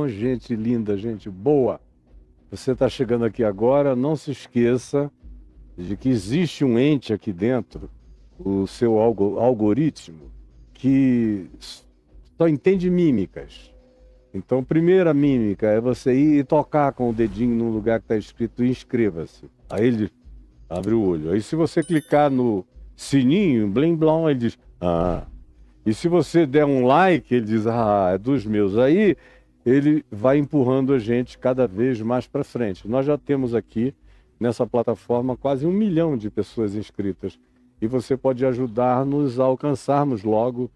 bom, gente linda, gente boa? Você está chegando aqui agora, não se esqueça de que existe um ente aqui dentro, o seu algoritmo, que só entende mímicas. Então, primeira mímica é você ir e tocar com o dedinho no lugar que está escrito inscreva-se. Aí ele abre o olho. Aí se você clicar no sininho, blim blom, ele diz, ah. E se você der um like, ele diz, ah, é dos meus. Aí ele vai empurrando a gente cada vez mais para frente. Nós já temos aqui, nessa plataforma, quase 1 milhão de pessoas inscritas. E você pode ajudar-nos a alcançarmos logo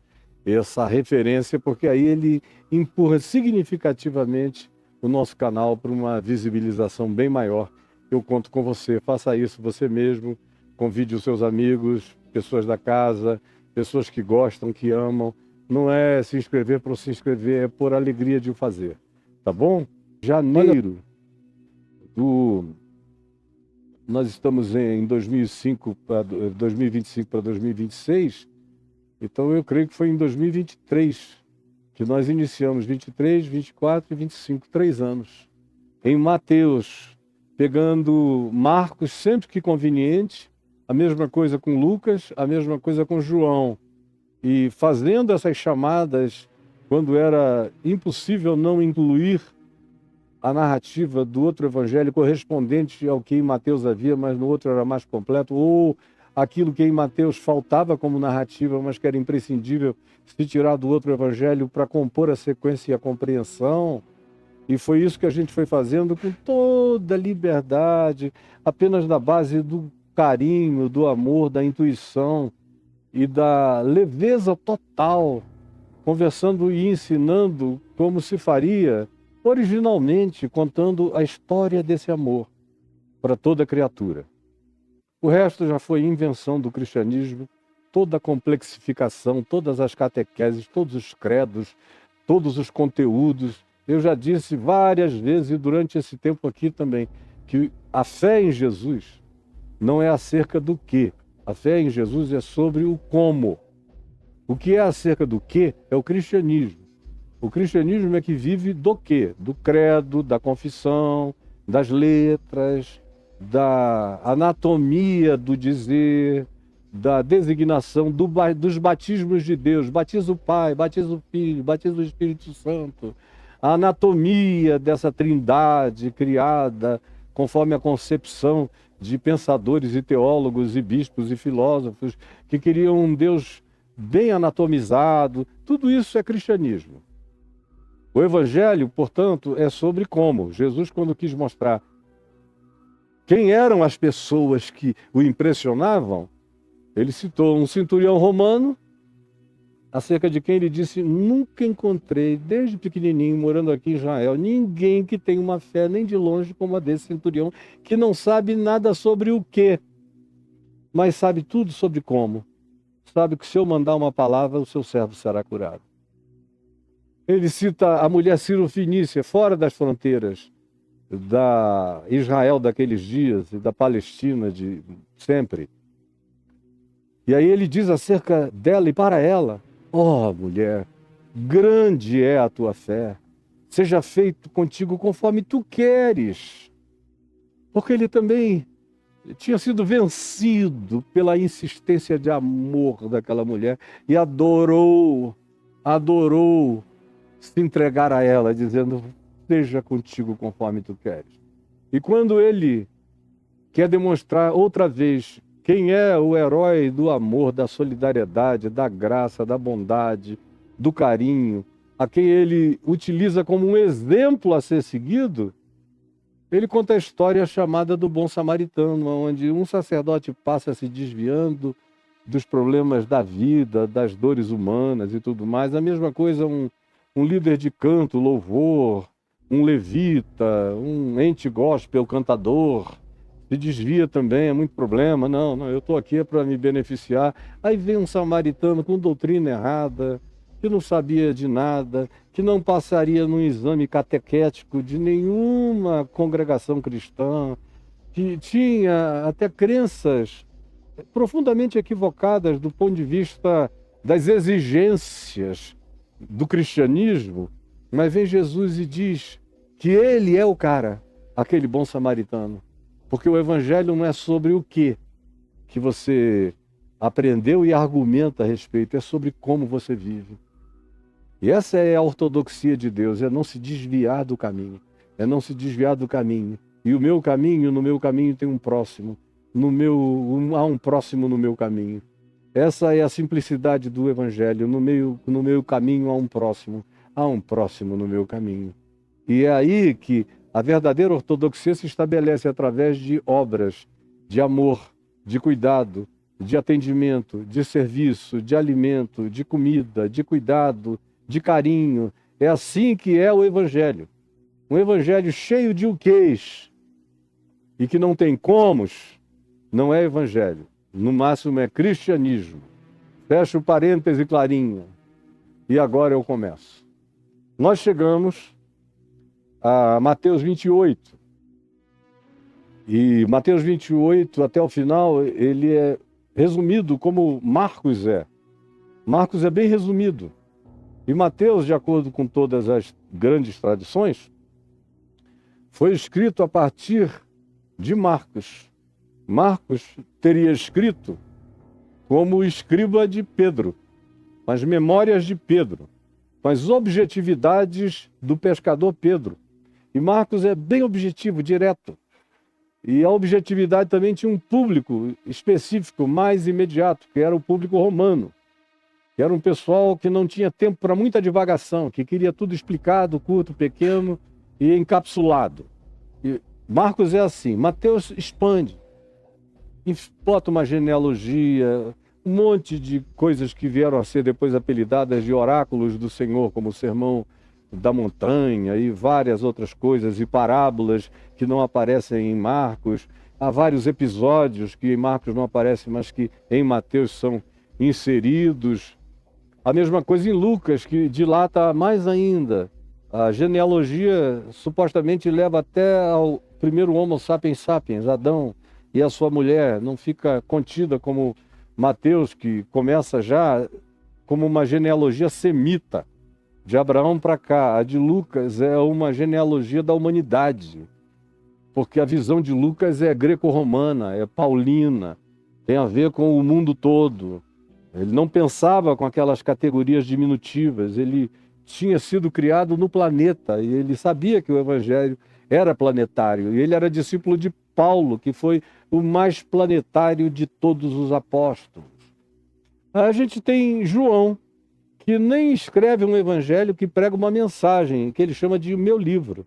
essa referência, porque aí ele empurra significativamente o nosso canal para uma visibilização bem maior. Eu conto com você, faça isso você mesmo, convide os seus amigos, pessoas da casa, pessoas que gostam, que amam. Não é se inscrever por se inscrever, é por alegria de o fazer, tá bom? Janeiro nós estamos em 2025 para 2026, então eu creio que foi em 2023 que nós iniciamos, 23, 24 e 25, 3 anos. Em Mateus, pegando Marcos sempre que conveniente, a mesma coisa com Lucas, a mesma coisa com João. E fazendo essas chamadas, quando era impossível não incluir a narrativa do outro evangelho correspondente ao que em Mateus havia, mas no outro era mais completo, ou aquilo que em Mateus faltava como narrativa, mas que era imprescindível se tirar do outro evangelho para compor a sequência e a compreensão. E foi isso que a gente foi fazendo com toda a liberdade, apenas na base do carinho, do amor, da intuição e da leveza total, conversando e ensinando como se faria originalmente, contando a história desse amor para toda criatura. O resto já foi invenção do cristianismo, toda a complexificação, todas as catequeses, todos os credos, todos os conteúdos. Eu já disse várias vezes, durante esse tempo aqui também, que a fé em Jesus não é acerca do quê. A fé em Jesus é sobre o como. O que é acerca do quê é o cristianismo. O cristianismo é que vive do quê? Do credo, da confissão, das letras, da anatomia do dizer, da designação dos batismos de Deus. Batiza o Pai, batiza o Filho, batiza o Espírito Santo. A anatomia dessa trindade criada conforme a concepção de pensadores e teólogos e bispos e filósofos que queriam um Deus bem anatomizado. Tudo isso é cristianismo. O evangelho, portanto, é sobre como. Jesus, quando quis mostrar quem eram as pessoas que o impressionavam, ele citou um centurião romano, acerca de quem ele disse, nunca encontrei, desde pequenininho, morando aqui em Israel, ninguém que tenha uma fé nem de longe como a desse centurião, que não sabe nada sobre o quê, mas sabe tudo sobre como. Sabe que se eu mandar uma palavra, o seu servo será curado. Ele cita a mulher Ciro-Fenícia, fora das fronteiras da Israel daqueles dias e da Palestina de sempre. E aí ele diz acerca dela e para ela, ó mulher, grande é a tua fé, seja feito contigo conforme tu queres. Porque ele também tinha sido vencido pela insistência de amor daquela mulher e adorou se entregar a ela, dizendo, seja contigo conforme tu queres. E quando ele quer demonstrar outra vez quem é o herói do amor, da solidariedade, da graça, da bondade, do carinho, a quem ele utiliza como um exemplo a ser seguido, ele conta a história chamada do bom samaritano, onde um sacerdote passa se desviando dos problemas da vida, das dores humanas e tudo mais. A mesma coisa um líder de canto, louvor, um levita, um ente gospel, cantador, se desvia também, é muito problema. Não, eu estou aqui para me beneficiar. Aí vem um samaritano com doutrina errada, que não sabia de nada, que não passaria num exame catequético de nenhuma congregação cristã, que tinha até crenças profundamente equivocadas do ponto de vista das exigências do cristianismo, Mas vem Jesus e diz que ele é o cara, aquele bom samaritano. Porque o evangelho não é sobre o que você aprendeu e argumenta a respeito, é sobre como você vive. E essa é a ortodoxia de Deus, é não se desviar do caminho. É não se desviar do caminho. E o meu caminho, no meu caminho tem um próximo. Há um próximo no meu caminho. Essa é a simplicidade do evangelho. No meu caminho há um próximo. Há um próximo no meu caminho. E é aí que a verdadeira ortodoxia se estabelece através de obras, de amor, de cuidado, de atendimento, de serviço, de alimento, de comida, de cuidado, de carinho. É assim que é o evangelho. Um evangelho cheio de uquês e que não tem comos, não é evangelho. No máximo é cristianismo. Fecha o parêntese clarinha. E agora eu começo. Nós chegamos a Mateus 28. E Mateus 28, até o final, ele é resumido como Marcos é. Marcos é bem resumido. E Mateus, de acordo com todas as grandes tradições, foi escrito a partir de Marcos. Marcos teria escrito como escriba de Pedro, com as memórias de Pedro, com as objetividades do pescador Pedro. E Marcos é bem objetivo, direto. E a objetividade também tinha um público específico, mais imediato, que era o público romano. Que era um pessoal que não tinha tempo para muita divagação, que queria tudo explicado, curto, pequeno e encapsulado. E Marcos é assim, Mateus expande, bota uma genealogia, um monte de coisas que vieram a ser depois apelidadas de oráculos do Senhor, como o Sermão da Montanha e várias outras coisas, e parábolas que não aparecem em Marcos. Há vários episódios que em Marcos não aparecem, mas que em Mateus são inseridos. A mesma coisa em Lucas, que dilata mais ainda. A genealogia supostamente leva até ao primeiro Homo sapiens sapiens, Adão e a sua mulher. Não fica contida como Mateus, que começa já como uma genealogia semita, de Abraão para cá. A de Lucas é uma genealogia da humanidade, porque a visão de Lucas é greco-romana, é paulina, tem a ver com o mundo todo. Ele não pensava com aquelas categorias diminutivas, ele tinha sido criado no planeta e ele sabia que o evangelho era planetário. E ele era discípulo de Paulo, que foi o mais planetário de todos os apóstolos. A gente tem João, que nem escreve um evangelho, que prega uma mensagem, que ele chama de meu livro.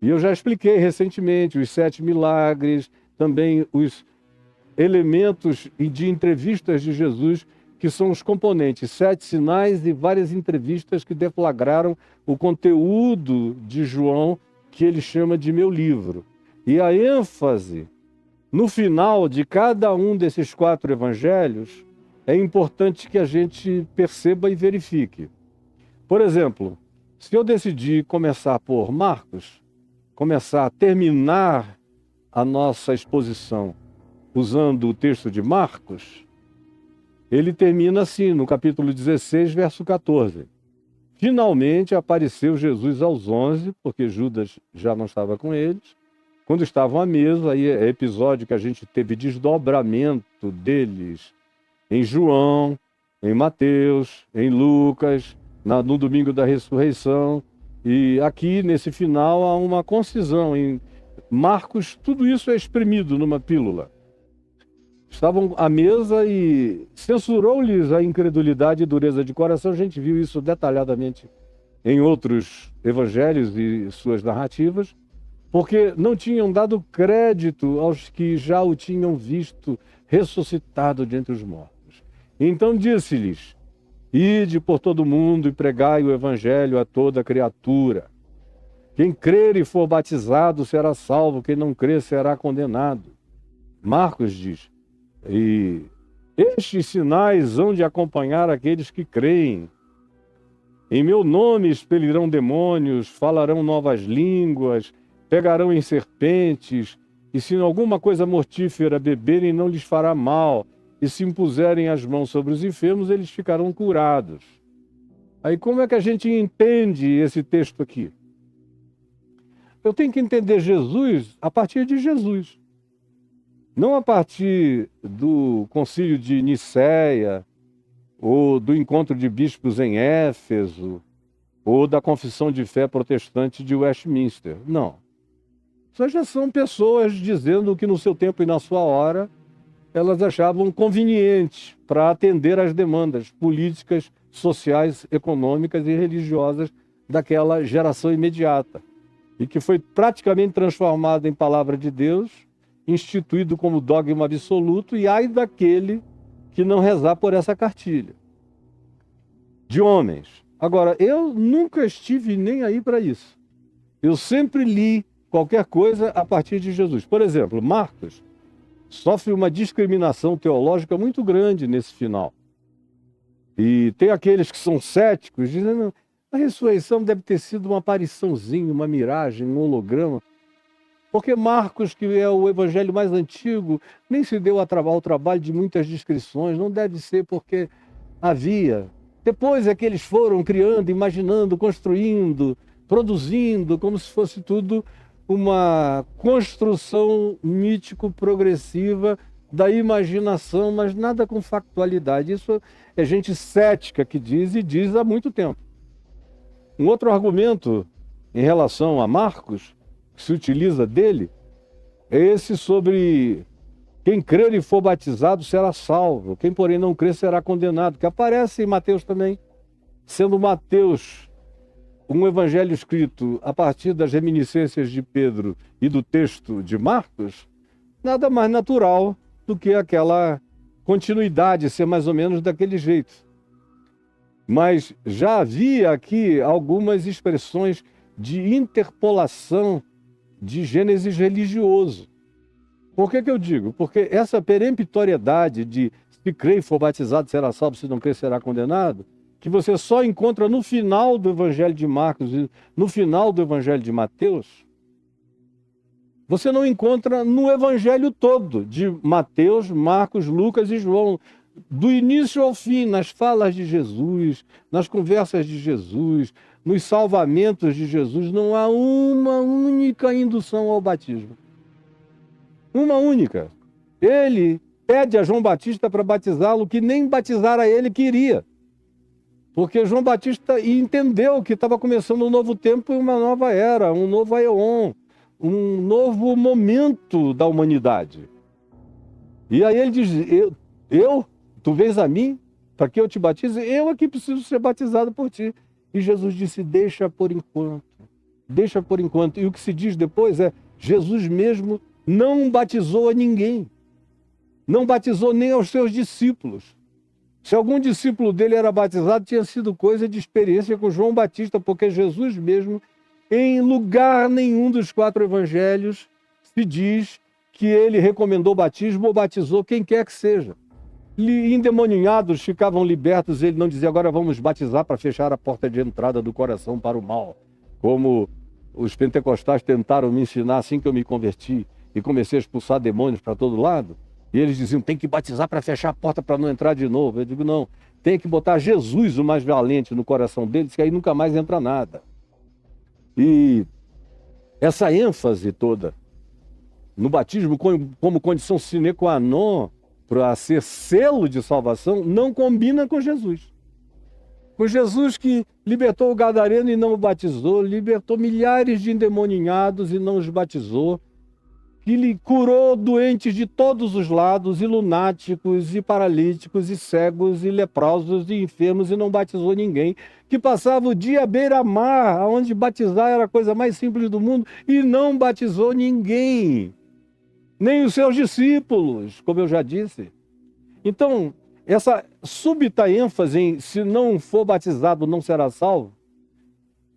E eu já expliquei recentemente os 7 milagres, também os elementos de entrevistas de Jesus, que são os componentes, 7 sinais e várias entrevistas que deflagraram o conteúdo de João, que ele chama de meu livro. E a ênfase no final de cada um desses 4 evangelhos é importante que a gente perceba e verifique. Por exemplo, se eu decidir começar por Marcos, começar a terminar a nossa exposição usando o texto de Marcos, ele termina assim, no capítulo 16, verso 14. Finalmente apareceu Jesus aos 11, porque Judas já não estava com eles. Quando estavam à mesa, aí é episódio que a gente teve desdobramento deles em João, em Mateus, em Lucas, no domingo da ressurreição. E aqui, nesse final, há uma concisão. Em Marcos, tudo isso é exprimido numa pílula. Estavam à mesa e censurou-lhes a incredulidade e dureza de coração. A gente viu isso detalhadamente em outros evangelhos e suas narrativas, porque não tinham dado crédito aos que já o tinham visto ressuscitado de entre os mortos. Então disse-lhes: ide por todo o mundo e pregai o evangelho a toda criatura. Quem crer e for batizado será salvo, quem não crer será condenado. Marcos diz: e estes sinais hão de acompanhar aqueles que creem. Em meu nome expelirão demônios, falarão novas línguas, pegarão em serpentes, e se alguma coisa mortífera beberem não lhes fará mal, e se impuserem as mãos sobre os enfermos, eles ficarão curados. Aí como é que a gente entende esse texto aqui? Eu tenho que entender Jesus a partir de Jesus. Não a partir do concílio de Nicéia, ou do encontro de bispos em Éfeso, ou da confissão de fé protestante de Westminster. Não. Isso já são pessoas dizendo que no seu tempo e na sua hora elas achavam conveniente para atender às demandas políticas, sociais, econômicas e religiosas daquela geração imediata. E que foi praticamente transformada em palavra de Deus, instituído como dogma absoluto, e ai daquele que não rezar por essa cartilha. De homens. Agora, eu nunca estive nem aí para isso. Eu sempre li qualquer coisa a partir de Jesus. Por exemplo, Marcos sofre uma discriminação teológica muito grande nesse final. E tem aqueles que são céticos, dizendo a ressurreição deve ter sido uma apariçãozinha, uma miragem, um holograma. Porque Marcos, que é o evangelho mais antigo, nem se deu ao trabalho de muitas descrições. Não deve ser porque havia. Depois é que eles foram criando, imaginando, construindo, produzindo, como se fosse tudo uma construção mítico-progressiva da imaginação, mas nada com factualidade. Isso é gente cética que diz, e diz há muito tempo. Um outro argumento em relação a Marcos, que se utiliza dele, é esse sobre quem crer e for batizado será salvo, quem porém não crer será condenado, que aparece em Mateus também, sendo Mateus um evangelho escrito a partir das reminiscências de Pedro e do texto de Marcos, nada mais natural do que aquela continuidade, ser mais ou menos daquele jeito. Mas já havia aqui algumas expressões de interpolação de Gênesis religioso. Por que eu digo? Porque essa peremptoriedade de se crer e for batizado será salvo, se não crer será condenado, que você só encontra no final do Evangelho de Marcos e no final do Evangelho de Mateus, você não encontra no Evangelho todo, de Mateus, Marcos, Lucas e João, do início ao fim, nas falas de Jesus, nas conversas de Jesus, nos salvamentos de Jesus, não há uma única indução ao batismo. Uma única. Ele pede a João Batista para batizá-lo, que nem batizar a ele queria. Porque João Batista entendeu que estava começando um novo tempo e uma nova era, um novo aeon, um novo momento da humanidade. E aí ele diz, tu vens a mim, para que eu te batize? Eu aqui preciso ser batizado por ti. E Jesus disse, deixa por enquanto. Deixa por enquanto. E o que se diz depois é, Jesus mesmo não batizou a ninguém. Não batizou nem aos seus discípulos. Se algum discípulo dele era batizado, tinha sido coisa de experiência com João Batista, porque Jesus mesmo, em lugar nenhum dos 4 evangelhos, se diz que ele recomendou batismo ou batizou quem quer que seja. Endemoniados ficavam libertos, ele não dizia, agora vamos batizar para fechar a porta de entrada do coração para o mal, como os pentecostais tentaram me ensinar assim que eu me converti e comecei a expulsar demônios para todo lado. E eles diziam, tem que batizar para fechar a porta para não entrar de novo. Eu digo, não, tem que botar Jesus, o mais valente, no coração deles, que aí nunca mais entra nada. E essa ênfase toda no batismo como condição sine qua non para ser selo de salvação, não combina com Jesus. Com Jesus que libertou o gadareno e não o batizou, libertou milhares de endemoniados e não os batizou, que lhe curou doentes de todos os lados, e lunáticos, e paralíticos, e cegos, e leprosos, e enfermos, e não batizou ninguém, que passava o dia à beira-mar, onde batizar era a coisa mais simples do mundo, e não batizou ninguém, nem os seus discípulos, como eu já disse. Então, essa súbita ênfase em se não for batizado não será salvo,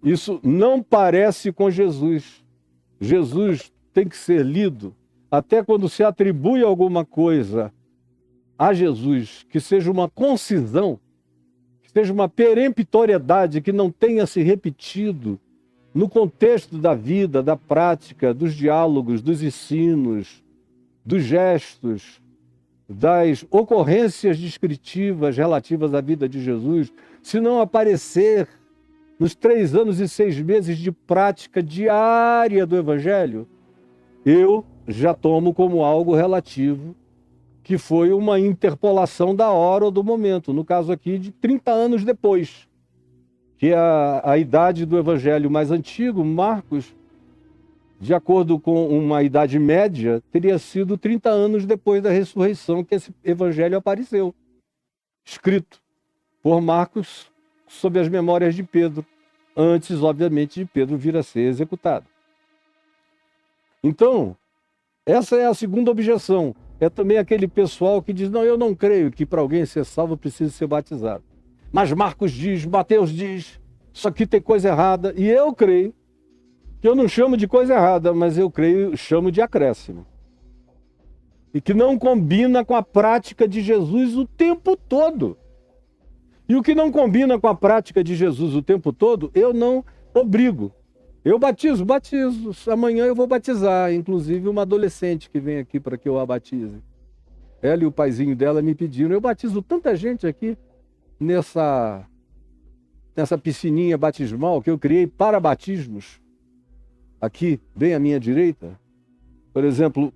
isso não parece com Jesus. Jesus tem que ser lido, até quando se atribui alguma coisa a Jesus, que seja uma concisão, que seja uma peremptoriedade que não tenha se repetido no contexto da vida, da prática, dos diálogos, dos ensinos, dos gestos, das ocorrências descritivas relativas à vida de Jesus, se não aparecer nos 3 anos e 6 meses de prática diária do Evangelho, eu já tomo como algo relativo, que foi uma interpolação da hora ou do momento, no caso aqui de 30 anos depois, que a idade do Evangelho mais antigo, Marcos, de acordo com uma idade média, teria sido 30 anos depois da ressurreição que esse Evangelho apareceu, escrito por Marcos sob as memórias de Pedro, antes, obviamente, de Pedro vir a ser executado. Então, essa é a segunda objeção. É também aquele pessoal que diz, não, eu não creio que para alguém ser salvo precise ser batizado. Mas Marcos diz, Mateus diz, isso aqui tem coisa errada. E eu creio, que eu não chamo de coisa errada, mas eu creio, chamo de acréscimo. E que não combina com a prática de Jesus o tempo todo. E o que não combina com a prática de Jesus o tempo todo, eu não obrigo. Eu batizo. Amanhã eu vou batizar, inclusive uma adolescente que vem aqui para que eu a batize. Ela e o paizinho dela me pediram. Eu batizo tanta gente aqui nessa piscininha batismal que eu criei para batismos, aqui, bem à minha direita. Por exemplo,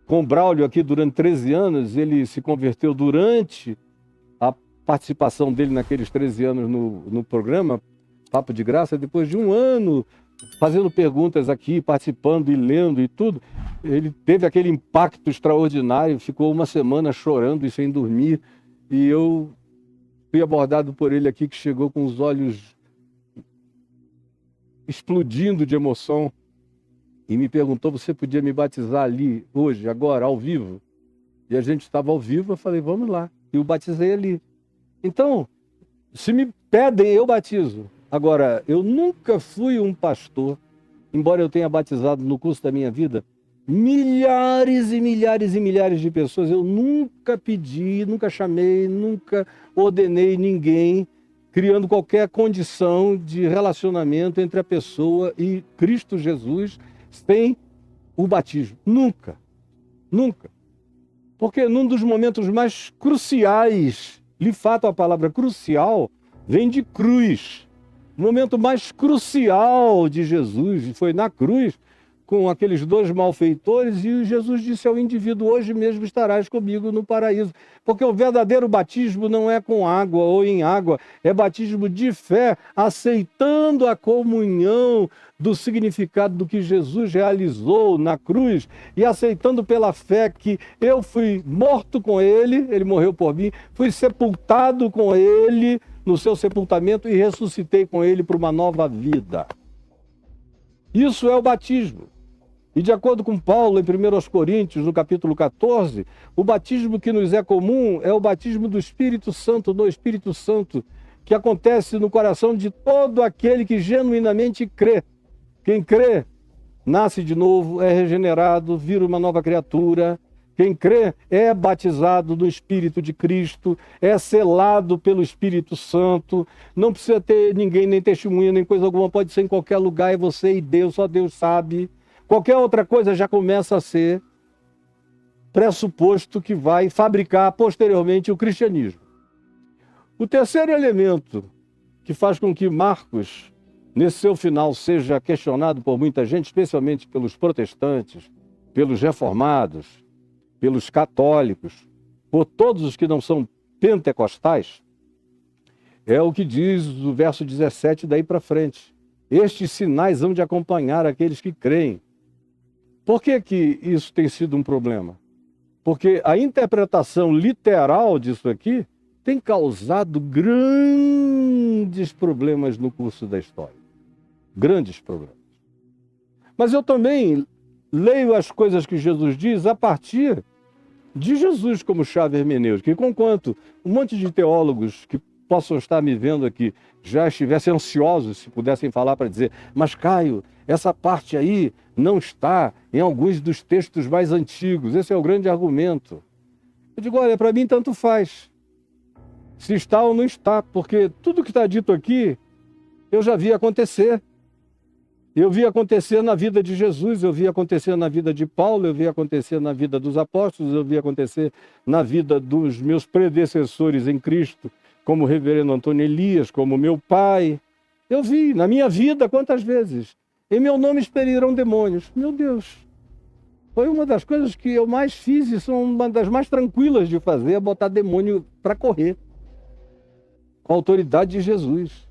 com Braulio aqui durante 13 anos, ele se converteu durante a participação dele naqueles 13 anos no programa Papo de Graça, depois de um ano fazendo perguntas aqui, participando e lendo e tudo, ele teve aquele impacto extraordinário, ficou uma semana chorando e sem dormir, e eu fui abordado por ele aqui, que chegou com os olhos explodindo de emoção e me perguntou, você podia me batizar ali, hoje, agora, ao vivo? E a gente estava ao vivo, eu falei, vamos lá, e o batizei ali. Então, se me pedem, eu batizo. Agora, eu nunca fui um pastor, embora eu tenha batizado no curso da minha vida milhares e milhares e milhares de pessoas, eu nunca pedi, nunca chamei, nunca ordenei ninguém, criando qualquer condição de relacionamento entre a pessoa e Cristo Jesus sem o batismo. Nunca. Nunca. Porque num dos momentos mais cruciais, de fato a palavra crucial vem de cruz. O momento mais crucial de Jesus foi na cruz, com aqueles 2 malfeitores, e Jesus disse ao indivíduo, hoje mesmo estarás comigo no paraíso. Porque o verdadeiro batismo não é com água ou em água, é batismo de fé, aceitando a comunhão do significado do que Jesus realizou na cruz e aceitando pela fé que eu fui morto com ele, ele morreu por mim, fui sepultado com ele no seu sepultamento e ressuscitei com ele para uma nova vida. Isso é o batismo. E de acordo com Paulo, em 1 Coríntios, no capítulo 14, o batismo que nos é comum é o batismo do Espírito Santo, do Espírito Santo, que acontece no coração de todo aquele que genuinamente crê. Quem crê, nasce de novo, é regenerado, vira uma nova criatura. Quem crê é batizado no Espírito de Cristo, é selado pelo Espírito Santo, não precisa ter ninguém, nem testemunha, nem coisa alguma, pode ser em qualquer lugar, é você e Deus, só Deus sabe. Qualquer outra coisa já começa a ser pressuposto que vai fabricar posteriormente o cristianismo. O terceiro elemento que faz com que Marcos, nesse seu final, seja questionado por muita gente, especialmente pelos protestantes, pelos reformados, pelos católicos, por todos os que não são pentecostais, é o que diz o verso 17 daí para frente. Estes sinais hão de acompanhar aqueles que creem. Por que que isso tem sido um problema? Porque a interpretação literal disso aqui tem causado grandes problemas no curso da história. Grandes problemas. Mas eu também leio as coisas que Jesus diz a partir de Jesus como chave hermenêutica. E conquanto um monte de teólogos que possam estar me vendo aqui já estivessem ansiosos, se pudessem falar para dizer, mas Caio, essa parte aí não está em alguns dos textos mais antigos, esse é o grande argumento. Eu digo, olha, para mim tanto faz, se está ou não está, porque tudo que está dito aqui, eu já vi acontecer. Eu vi acontecer na vida de Jesus, eu vi acontecer na vida de Paulo, eu vi acontecer na vida dos apóstolos, eu vi acontecer na vida dos meus predecessores em Cristo, como o reverendo Antônio Elias, como meu pai. Eu vi, na minha vida, quantas vezes? Em meu nome expelirão demônios. Meu Deus! Foi uma das coisas que eu mais fiz e são uma das mais tranquilas de fazer, é botar demônio para correr. Com a autoridade de Jesus.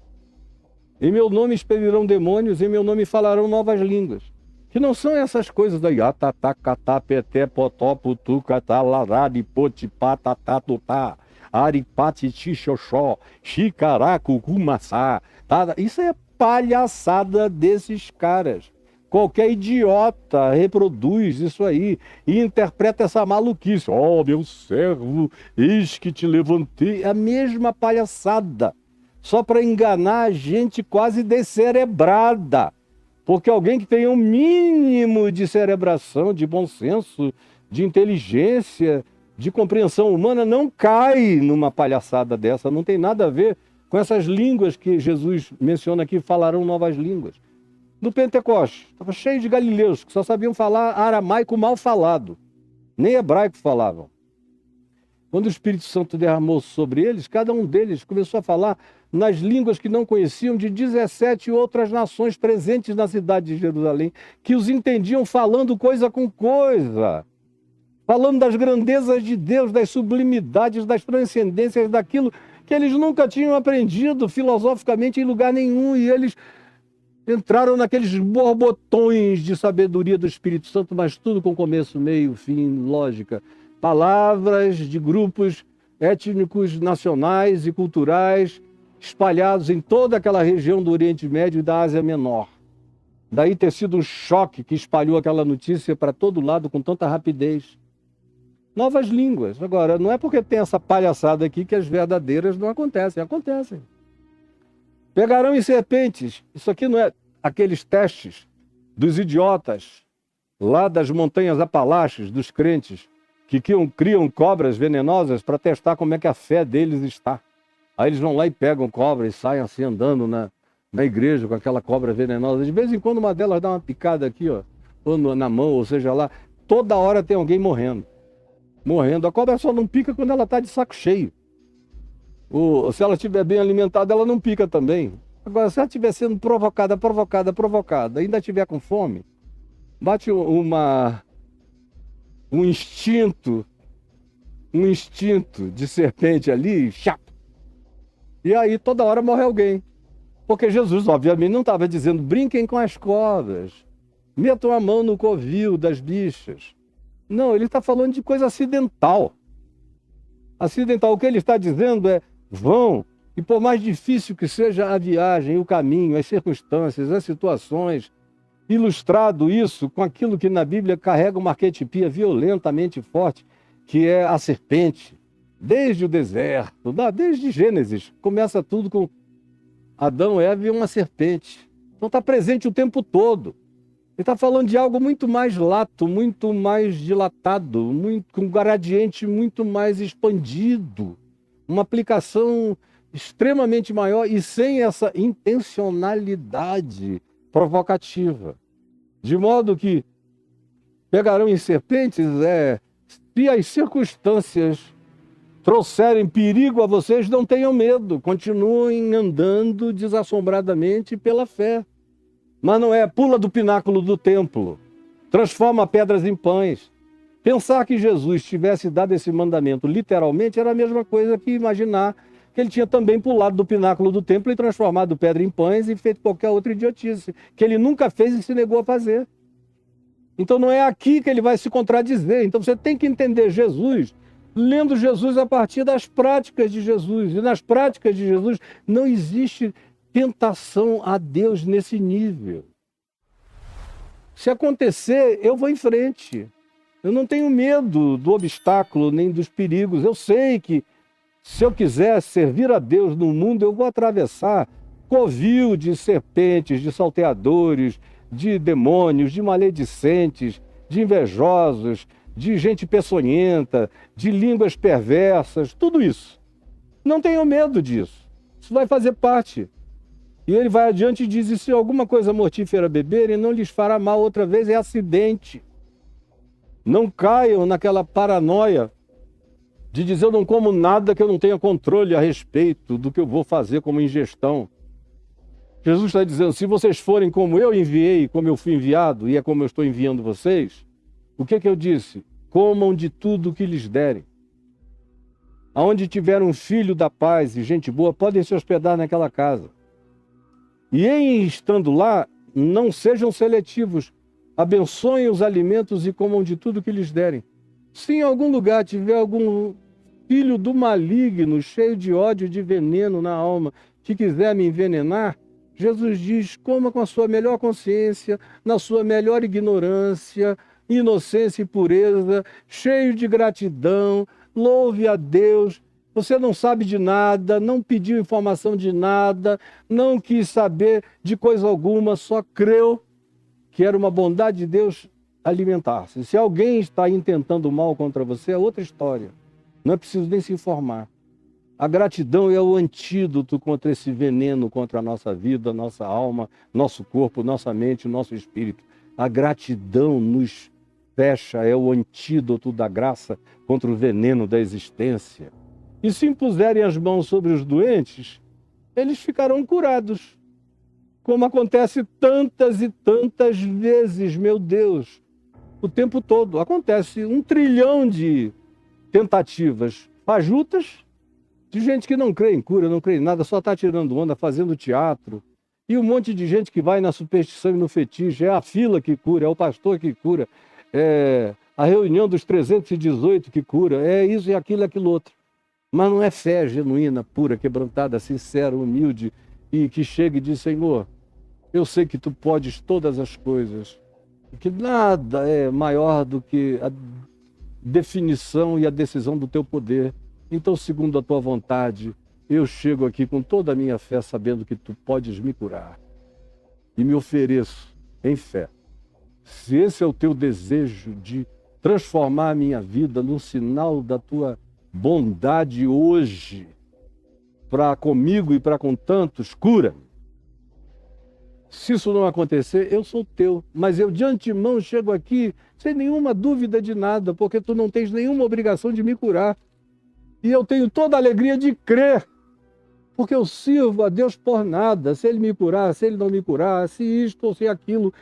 Em meu nome expelirão demônios, em meu nome falarão novas línguas. Que não são essas coisas daí. Atatá, catá, peté, potó, putu, catá, larari, poti, patatá, tutá, aripati, tixoxó, xicará, cucumaçá. Isso é palhaçada desses caras. Qualquer idiota reproduz isso aí e interpreta essa maluquice. Oh, meu servo, eis que te levantei. É a mesma palhaçada. Só para enganar a gente quase descerebrada. Porque alguém que tem um mínimo de cerebração, de bom senso, de inteligência, de compreensão humana, não cai numa palhaçada dessa. Não tem nada a ver com essas línguas que Jesus menciona aqui, falarão novas línguas. No Pentecoste, estava cheio de galileus que só sabiam falar aramaico mal falado. Nem hebraico falavam. Quando o Espírito Santo derramou sobre eles, cada um deles começou a falar nas línguas que não conheciam de 17 outras nações presentes na cidade de Jerusalém, que os entendiam falando coisa com coisa, falando das grandezas de Deus, das sublimidades, das transcendências, daquilo que eles nunca tinham aprendido filosoficamente em lugar nenhum, e eles entraram naqueles borbotões de sabedoria do Espírito Santo, mas tudo com começo, meio, fim, lógica. Palavras de grupos étnicos, nacionais e culturais espalhados em toda aquela região do Oriente Médio e da Ásia Menor. Daí ter sido um choque que espalhou aquela notícia para todo lado com tanta rapidez. Novas línguas. Agora, não é porque tem essa palhaçada aqui que as verdadeiras não acontecem. Acontecem. Pegarão em serpentes. Isso aqui não é aqueles testes dos idiotas lá das montanhas Apalaches, dos crentes, que criam cobras venenosas para testar como é que a fé deles está. Aí eles vão lá e pegam cobra e saem assim andando na igreja com aquela cobra venenosa. De vez em quando uma delas dá uma picada aqui, ó, ou na mão, ou seja lá. Toda hora tem alguém morrendo. A cobra só não pica quando ela está de saco cheio. Se ela estiver bem alimentada, ela não pica também. Agora, se ela estiver sendo provocada, ainda estiver com fome, bate um instinto de serpente ali, chato. E aí toda hora morre alguém. Porque Jesus, obviamente, não estava dizendo brinquem com as cobras, metam a mão no covil das bichas. Não, ele está falando de coisa acidental. O que ele está dizendo é, vão, e por mais difícil que seja a viagem, o caminho, as circunstâncias, as situações, ilustrado isso com aquilo que na Bíblia carrega uma arquetipia violentamente forte, que é a serpente. Desde o deserto, desde Gênesis, começa tudo com Adão, Eva e uma serpente. Então está presente o tempo todo. Ele está falando de algo muito mais lato, muito mais dilatado, com um gradiente muito mais expandido. Uma aplicação extremamente maior e sem essa intencionalidade provocativa. De modo que pegarão em serpentes, se as circunstâncias trouxerem perigo a vocês, não tenham medo, continuem andando desassombradamente pela fé. Mas não é pula do pináculo do templo, transforma pedras em pães. Pensar que Jesus tivesse dado esse mandamento literalmente era a mesma coisa que imaginar que ele tinha também pulado do pináculo do templo e transformado pedra em pães e feito qualquer outra idiotice, que ele nunca fez e se negou a fazer. Então não é aqui que ele vai se contradizer. Então você tem que entender Jesus lendo Jesus a partir das práticas de Jesus. E nas práticas de Jesus não existe tentação a Deus nesse nível. Se acontecer, eu vou em frente. Eu não tenho medo do obstáculo nem dos perigos. Eu sei que se eu quiser servir a Deus no mundo, eu vou atravessar covil de serpentes, de salteadores, de demônios, de maledicentes, de invejosos, de gente peçonhenta, de línguas perversas, tudo isso. Não tenham medo disso. Isso vai fazer parte. E ele vai adiante e diz, e se alguma coisa mortífera beberem, não lhes fará mal outra vez, é acidente. Não caiam naquela paranoia de dizer eu não como nada que eu não tenha controle a respeito do que eu vou fazer como ingestão. Jesus está dizendo, se vocês forem como eu enviei, como eu fui enviado, e é como eu estou enviando vocês, o que eu disse? Comam de tudo que lhes derem. Aonde tiver um filho da paz e gente boa, podem se hospedar naquela casa. E em estando lá, não sejam seletivos, abençoem os alimentos e comam de tudo que lhes derem. Se em algum lugar tiver algum filho do maligno, cheio de ódio e de veneno na alma, que quiser me envenenar, Jesus diz, coma com a sua melhor consciência, na sua melhor ignorância, inocência e pureza, cheio de gratidão, louve a Deus. Você não sabe de nada, não pediu informação de nada, não quis saber de coisa alguma, só creu que era uma bondade de Deus alimentar-se. Se alguém está intentando mal contra você, é outra história. Não é preciso nem se informar. A gratidão é o antídoto contra esse veneno, contra a nossa vida, nossa alma, nosso corpo, nossa mente, nosso espírito. A gratidão nos fecha, é o antídoto da graça contra o veneno da existência. E se impuserem as mãos sobre os doentes, eles ficarão curados. Como acontece tantas e tantas vezes, meu Deus, o tempo todo. Acontece 1 trilhão de tentativas fajutas, de gente que não crê em cura, não crê em nada, só está tirando onda, fazendo teatro. E um monte de gente que vai na superstição e no fetiche. É a fila que cura, é o pastor que cura, é a reunião dos 318 que cura, é isso e aquilo outro. Mas não é fé genuína, pura, quebrantada, sincera, humilde, e que chega e diz, Senhor, eu sei que Tu podes todas as coisas, que nada é maior do que a definição e a decisão do Teu poder. Então, segundo a Tua vontade, eu chego aqui com toda a minha fé, sabendo que Tu podes me curar. E me ofereço em fé. Se esse é o Teu desejo de transformar a minha vida num sinal da Tua bondade hoje, para comigo e para com tantos, cura-me. Se isso não acontecer, eu sou Teu. Mas eu de antemão chego aqui sem nenhuma dúvida de nada, porque Tu não tens nenhuma obrigação de me curar. E eu tenho toda a alegria de crer, porque eu sirvo a Deus por nada. Se Ele me curar, se Ele não me curar, se isto ou se aquilo,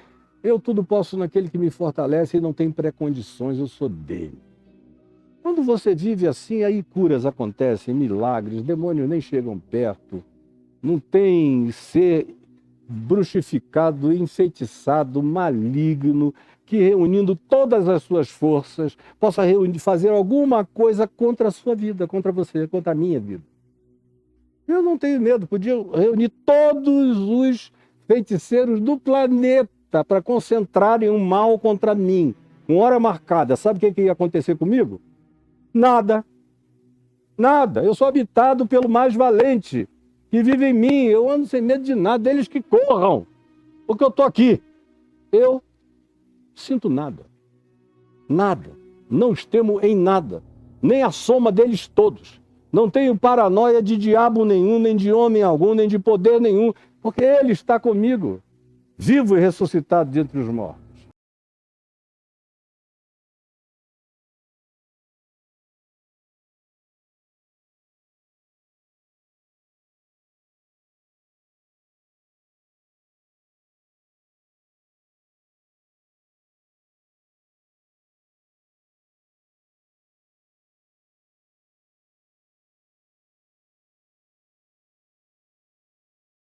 eu tudo posso naquele que me fortalece e não tem pré-condições, eu sou dele. Quando você vive assim, aí curas acontecem, milagres, demônios nem chegam perto, não tem ser bruxificado, enfeitiçado, maligno, que reunindo todas as suas forças, possa fazer alguma coisa contra a sua vida, contra você, contra a minha vida. Eu não tenho medo, podia reunir todos os feiticeiros do planeta para concentrarem um mal contra mim, com hora marcada. Sabe o que ia acontecer comigo? Nada. Nada. Eu sou habitado pelo mais valente, que vive em mim. Eu ando sem medo de nada, deles que corram, porque eu estou aqui. Eu sinto nada. Nada. Não os temo em nada. Nem a soma deles todos. Não tenho paranoia de diabo nenhum, nem de homem algum, nem de poder nenhum, porque Ele está comigo, vivo e ressuscitado dentre os mortos.